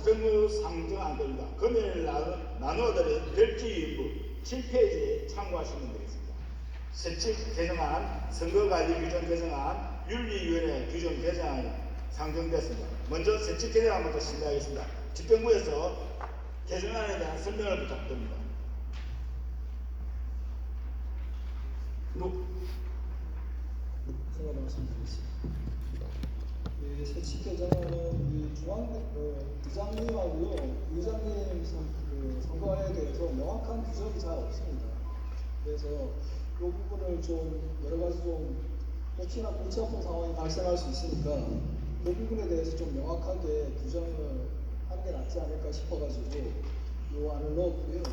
집행부 상정안입니다. 금일 나누어드린 별지일부 7페이지에 참고하시면 되겠습니다. 세칙 개정안, 선거관리 규정 개정안, 윤리위원회 규정 개정안이 상정됐습니다. 먼저 세칙 개정안부터 시작하겠습니다. 집행부에서 개정안에 대한 설명을 부탁드립니다. 제가 말씀드리겠습니다. 세칙 개정안은 의장님하고요, 의장님 선거에 대해서 명확한 규정이 잘 없습니다. 그래서 이 부분을 좀 여러 가지 좀 혹시나 골치 아픈 상황이 발생할 수 있으니까 그 부분에 대해서 좀 명확하게 규정을 하는 게 낫지 않을까 싶어가지고 이 안을 넣었고요.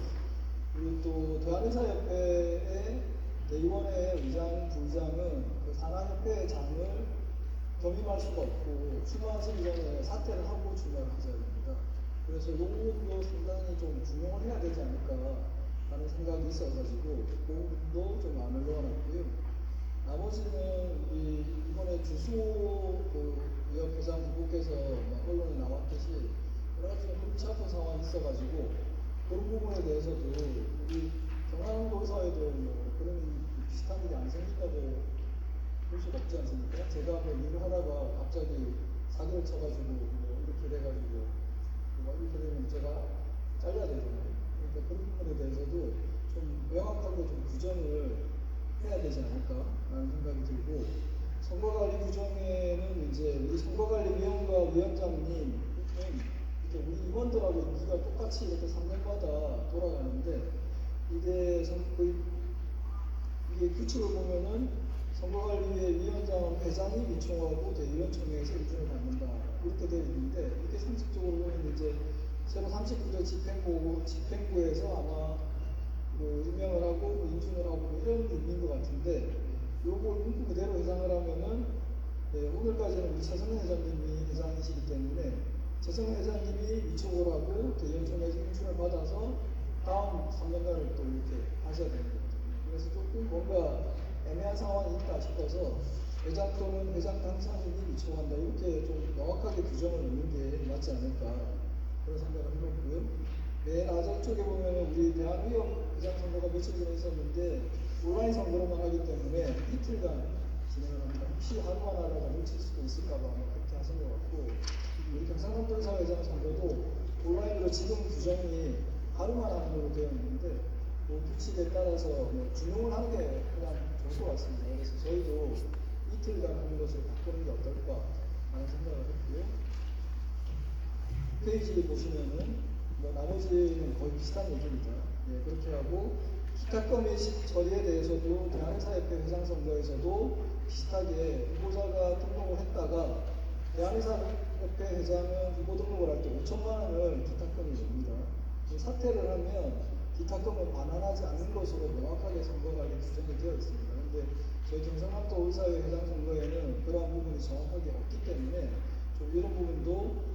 그리고 또 대한의사협회의 대의원회 의장, 부의장은 그 산하협회의 장을 겸임할 수가 없고 출마하시기 전에 사퇴를 하고 출마를 하셔야 됩니다. 그래서 이 부분도 상당히 좀 준용을 해야 되지 않을까 하는 생각이 있어가지고 그 부분도 좀 안을 넣어놨고요. 나머지는 이번에 주수호 의협 회장 후보께서 언론에 나왔듯이 여러 가지 골치 아픈 상황이 있어가지고 그런 부분에 대해서도 우리 경상도 의사에도 그런 비슷한 일이 안 생긴다고 볼 수가 없지 않습니까? 제가 일을 하다가 갑자기 사기를 쳐가지고 이렇게 돼가지고 이렇게 되면 제가 잘려야 되잖아요. 그러니까 그런 부분에 대해서도 좀 명확하게 좀 규정을 해야 되지 않을까라는 생각이 들고, 선거관리 규정에는 이제 우리 선거관리위원과 위원장님 이렇게 우리 임원들하고 임기가 똑같이 이렇게 3년마다 돌아가는데 이게 규칙을 보면은 선거관리위의 위원장 회장이 위촉하고 대의원총회에서 의견을 받는다 이렇게 되어 있는데, 이렇게 상식적으로 보면 이제 새로 39대 집행부에서 아마 임명을 하고 인준을 하고 이런 의미인 것 같은데, 요거 문구 그대로 해상을 하면은 오늘까지는 우리 최성현 회장님이 회장이시기 때문에 최성현 회장님이 위촉을 하고 대의원총회에서 인준을 받아서 다음 3년간을 또 이렇게 하셔야 되는 거거든요. 그래서 조금 뭔가 애매한 상황이 있다 싶어서 회장 또는 회장 당사님이 위촉한다 이렇게 좀 명확하게 규정을 넣는 게 맞지 않을까 그런 생각을 해봤고요. 맨 아래쪽에 보면 우리 대한의협 회장 선거가 며칠 전에 있었는데 온라인 선거로만 하기 때문에 이틀간 진행을 합니다. 혹시 하루만 하다가 놓칠 수도 있을까봐 그렇게 하신 것 같고, 우리 경상남도 의사회장 선거도 온라인으로 지금 규정이 하루만 하는 걸로 되어 있는데 규칙에 따라서 준용을 하는 게 그냥 좋을 것 같습니다. 그래서 저희도 이틀간 하는 것을 바꾸는 게 어떨까 하는 생각을 했고요. 페이지 보시면은 나머지는 거의 비슷한 얘기입니다. 그렇게 하고 기탁금의 처리에 대해서도 대한의사협회 회장 선거에서도 비슷하게 후보자가 등록을 했다가 대한의사협회 회장은 후보 등록을 할 때 5천만 원을 기탁금이 줍니다. 사퇴를 하면 기탁금을 반환하지 않는 것으로 명확하게 선거관리 규정이 되어 있습니다. 그런데 저희 경상남도 의사회 회장 선거에는 그러한 부분이 정확하게 없기 때문에 좀 이런 부분도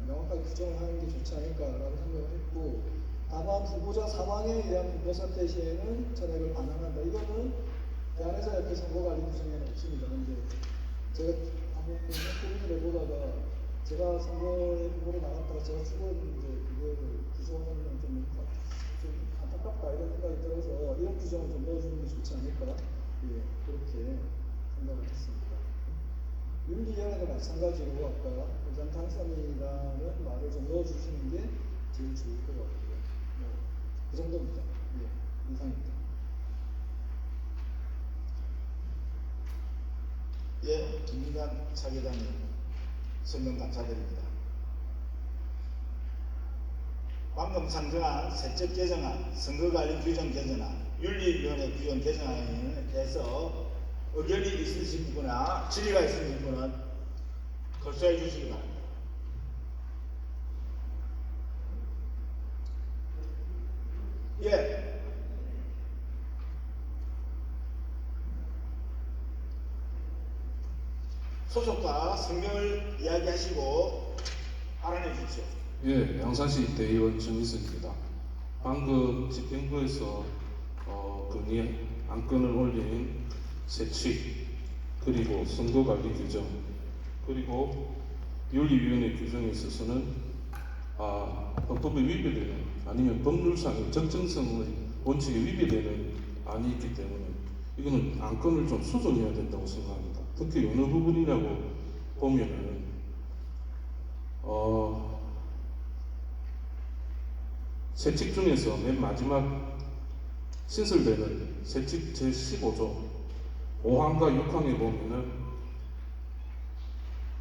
명확하게 규정을 하는 게 좋지 않을까라고 생각을 했고, 다만 후보자 사망에 의한 후보 사퇴 시에는 전액을 반환한다. 이거는 대한의사협회 선거관리 규정에는 없습니다. 그런데 제가 한번 고민을 해보다가 제가 선거에 후보로 나갔다가 제가 죽었는데 그거를 구성하는 좀 안타깝다 이런 생각이 들어서 이런 규정을 좀 넣어주는 게 좋지 않을까 그렇게 생각을 했습니다. 윤리위원회도 마찬가지로 아까 회장 당선인이라는 말을 좀 넣어주시는 게 제일 좋을 것 같고요. 그 정도입니다. 이상입니다. 김민관 차계장님 설명 감사드립니다. 방금 상정한 세법 개정안, 선거관리 규정 개정안, 윤리위원회 규정 개정안에 대해서 의견이 있으신 분이나 질의가 있으신 분은 거소해 주시기 바랍니다. 소속과 성명을 이야기하시고 발언해 주십시오. 양산시 대의원 정희석입니다. 방금 집행부에서 건의 안건을 올린 세칙, 그리고 선거관리 규정, 그리고 윤리위원회 규정에 있어서는 헌법에 위배되는 아니면 법률상의 적정성의 원칙에 위배되는 안이 있기 때문에 이거는 안건을 좀 수정해야 된다고 생각합니다. 특히 어느 부분이냐고 보면은 세칙 중에서 맨 마지막 신설되는 세칙 제15조 5항과 6항에 보면은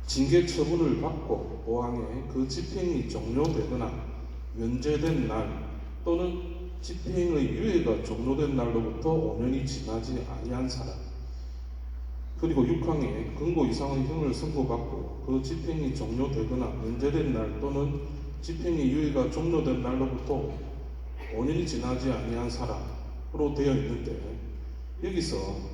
징계 처분을 받고 5항에 그 집행이 종료되거나 면제된 날 또는 집행의 유예가 종료된 날로부터 5년이 지나지 아니한 사람, 그리고 6항에 금고 이상의 형을 선고받고 그 집행이 종료되거나 면제된 날 또는 집행의 유예가 종료된 날로부터 5년이 지나지 아니한 사람으로 되어 있는데, 여기서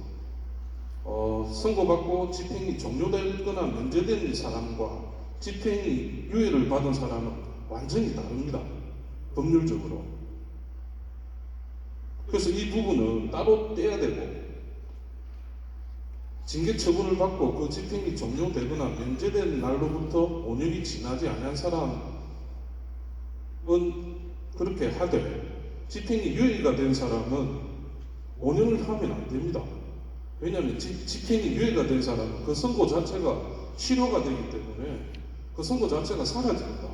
선고받고 집행이 종료되거나 면제된 사람과 집행이 유예를 받은 사람은 완전히 다릅니다. 법률적으로. 그래서 이 부분은 따로 떼야 되고, 징계 처분을 받고 그 집행이 종료되거나 면제된 날로부터 5년이 지나지 않은 사람은 그렇게 하되, 집행이 유예가 된 사람은 5년을 하면 안 됩니다. 왜냐하면 집행이 유예가 된 사람은 그 선고 자체가 실효가 되기 때문에 그 선고 자체가 사라집니다.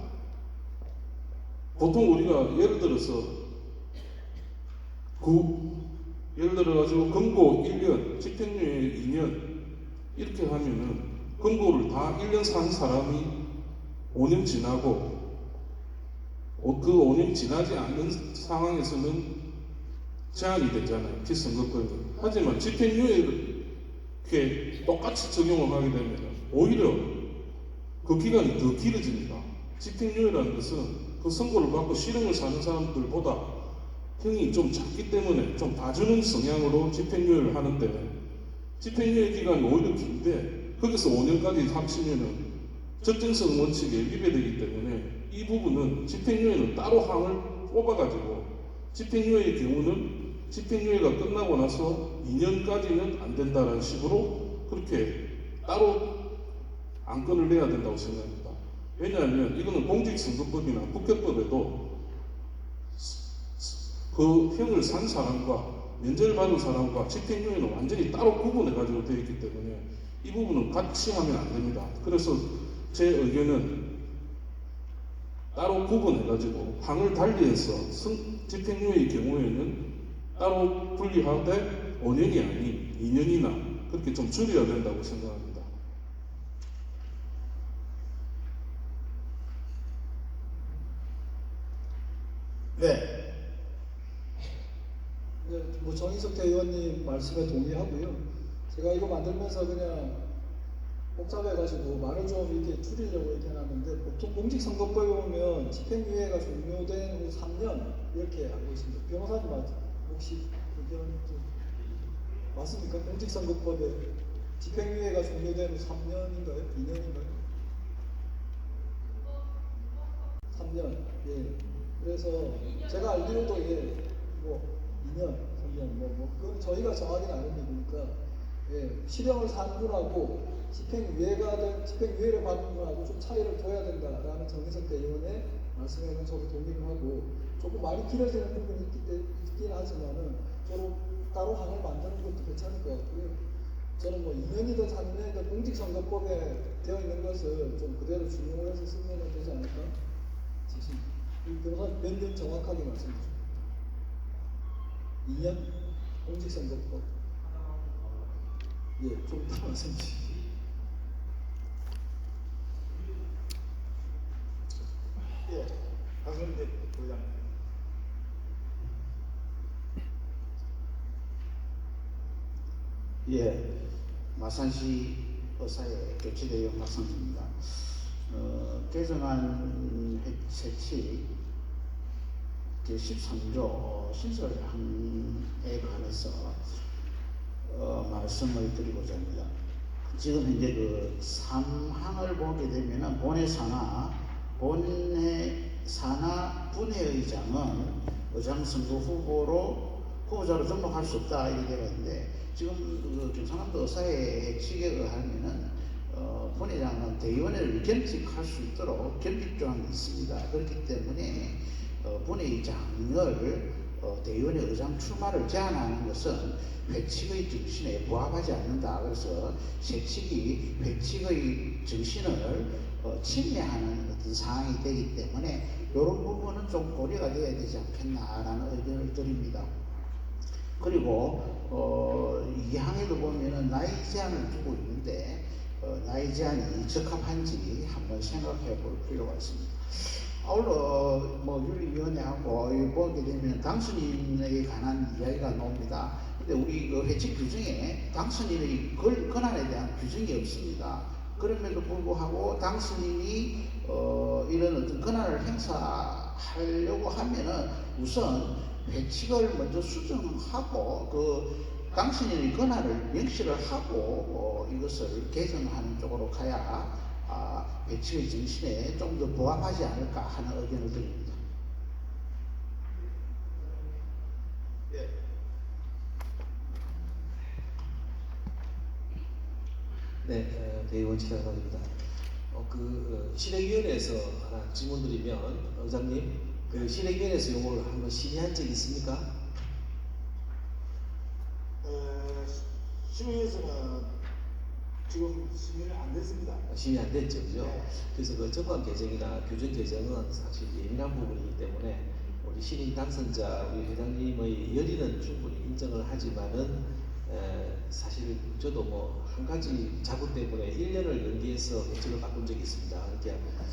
보통 우리가 예를 들어서 예를 들어가지고 금고 1년, 집행유예 2년 이렇게 하면은 금고를 다 1년 산 사람이 5년 지나고 그 5년 지나지 않는 상황에서는 제한이 되잖아요. 피선거권이. 하지만 집행유예를 이렇게 똑같이 적용을 하게 되면 오히려 그 기간이 더 길어집니다. 집행유예라는 것은 그 선고를 받고 실형을 사는 사람들보다 형이 좀 작기 때문에 좀 봐주는 성향으로 집행유예를 하는데, 집행유예 기간이 오히려 긴데 거기서 5년까지 합치면은 적정성 원칙에 위배되기 때문에 이 부분은 집행유예는 따로 항을 뽑아가지고, 집행유예의 경우는 집행유예가 끝나고 나서 2년까지는 안 된다는 식으로 그렇게 따로 안건을 내야 된다고 생각합니다. 왜냐하면 이거는 공직선거법이나 국회법에도 그 형을 산 사람과 면제를 받은 사람과 집행유예는 완전히 따로 구분해가지고 되어 있기 때문에 이 부분은 같이 하면 안 됩니다. 그래서 제 의견은 따로 구분해가지고 항을 달리해서 집행유예의 경우에는 따로 분리하되 5년이 아닌 2년이나 그렇게 좀 줄여야 된다고 생각합니다. 네. 네, 뭐 정인석 대의원님 말씀에 동의하고요. 제가 이거 만들면서 그냥 복잡해가지고 말을 좀 이렇게 줄이려고 이렇게 해놨는데, 보통 공직선거법에 보면 집행유예가 종료된 후 3년 이렇게 알고 있습니다. 변호사님 혹시 의견 좀 맞습니까? 공직선거법에 집행유예가 종료된 후 3년인가요? 2년인가요? 3년. 예. 그래서 제가 알기로도 뭐 2년, 3년 그건 저희가 정하기 나름이니까, 실형을 산 분하고 집행유예를 받은 분하고 좀 차이를 둬야 된다라는 정인석 대의원의 말씀에는 저도 동의를 하고, 조금 많이 길어지는 부분이 있긴 하지만은 저도 따로 항을 만드는 것도 괜찮을 것 같고요. 저는 뭐 2년이든 3년이든 공직선거법에 되어 있는 것을 좀 그대로 준용을 해서 쓰면 되지 않을까 싶습니다. 변호사님 몇 년 정확하게 말씀해 주십시오. 2년? 공직선거법. 예, 좀 더 말씀해 주십시오. 예. 박선재 부장님. 예, 마산시 의사의 교체대원 박상주입니다. 개정안 세칙 제13조 신설항에 관해서 말씀을 드리고자 합니다. 지금 현재 그 3항을 보게 되면 본회 산하 분회의장은 의장 선거 후보자로 등록할 수 없다 이렇게 되어 있는데, 지금 그 경상남도 의사회 측에 의하면은 본회장은 대의원회를 겸직할 수 있도록 겸직 조항이 있습니다. 그렇기 때문에 본회의장을 대의원회 의장 출마를 제한하는 것은 회칙의 정신에 부합하지 않는다. 그래서 세칙이 회칙의 정신을 침해하는 어떤 상황이 되기 때문에 이런 부분은 좀 고려가 되어야 되지 않겠나라는 의견을 드립니다. 그리고 이 항에도 보면은 나이 제한을 두고 있는데 나이 제한이 적합한지 한번 생각해 볼 필요가 있습니다. 아울러 윤리위원회하고 보게 되면 당선인에 관한 이야기가 나옵니다. 근데 우리 그 회칙 규정에 당선인의 권한에 대한 규정이 없습니다. 그럼에도 불구하고 당선인이 이런 어떤 권한을 행사하려고 하면은 우선 회칙을 먼저 수정하고 그 당선인의 권한을 명시를 하고 이것을 개정하는 쪽으로 가야 회칙의 정신에 좀 더 부합하지 않을까 하는 의견을 드립니다. 예. 네, 대의원 지장관입니다. 실행위원회에서 하나 질문드리면, 의장님, 그 실행위원회에서 요걸 한번 심의한 적 있습니까? 심의에서는 지금 심의는 안 됐습니다. 심의 안 됐죠, 그죠? 네. 그래서 그 정관 개정이나 규정 개정은 사실 예민한 부분이기 때문에 우리 신임 당선자 우리 회장님의 열의는 충분히 인정을 하지만은 사실 저도 뭐 한 가지 자구 때문에 1년을 연기해서 회칙을 바꾼 적이 있습니다. 그러니까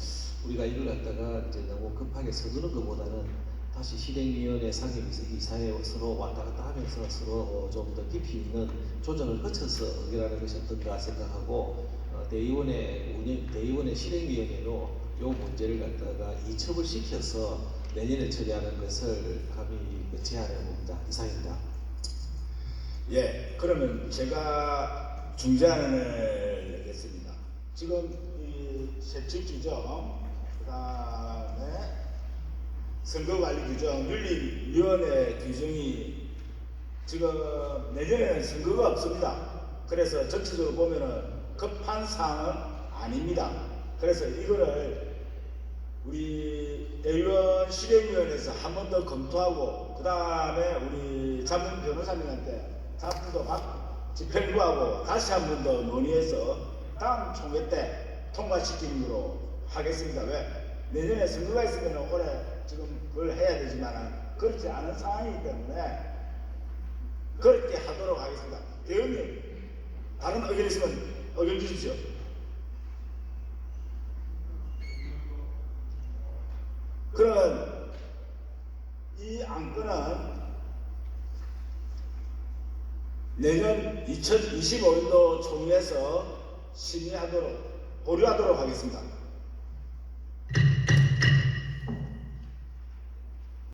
우리가 이걸 갖다가 이제 너무 급하게 서두르는 것보다는 다시 실행위원회 상임위에서 이사회 서로 왔다 갔다 하면서 서로 좀 더 깊이 있는 조정을 거쳐서 의결하는 것이 어떤가 생각하고 대의원회 실행위원회로 요 문제를 갖다가 이첩을 시켜서 내년에 처리하는 것을 감히 제안해 봅니다. 이상입니다. 예, 그러면 제가 중재안을 내겠습니다. 지금 이 세칙 규정, 그 다음에 선거관리 규정, 윤리위원회 규정이 지금 내년에는 선거가 없습니다. 그래서 전체적으로 보면은 급한 사항은 아닙니다. 그래서 이거를 우리 대의원 실행위원회에서 한 번 더 검토하고 그 다음에 우리 자문 변호사님한테 작품도 집행부하고 다시 한 번 더 논의해서 다음 총회 때 통과시키는 걸로 하겠습니다. 왜? 내년에 선거가 있으면 올해 지금 그걸 해야 되지만 그렇지 않은 상황이기 때문에 그렇게 하도록 하겠습니다. 대의원님, 다른 의견 있으면 의견 주십시오. 그러면 이 안건은 내년 2025년도 총회에서 심의하도록 보류하도록 하겠습니다.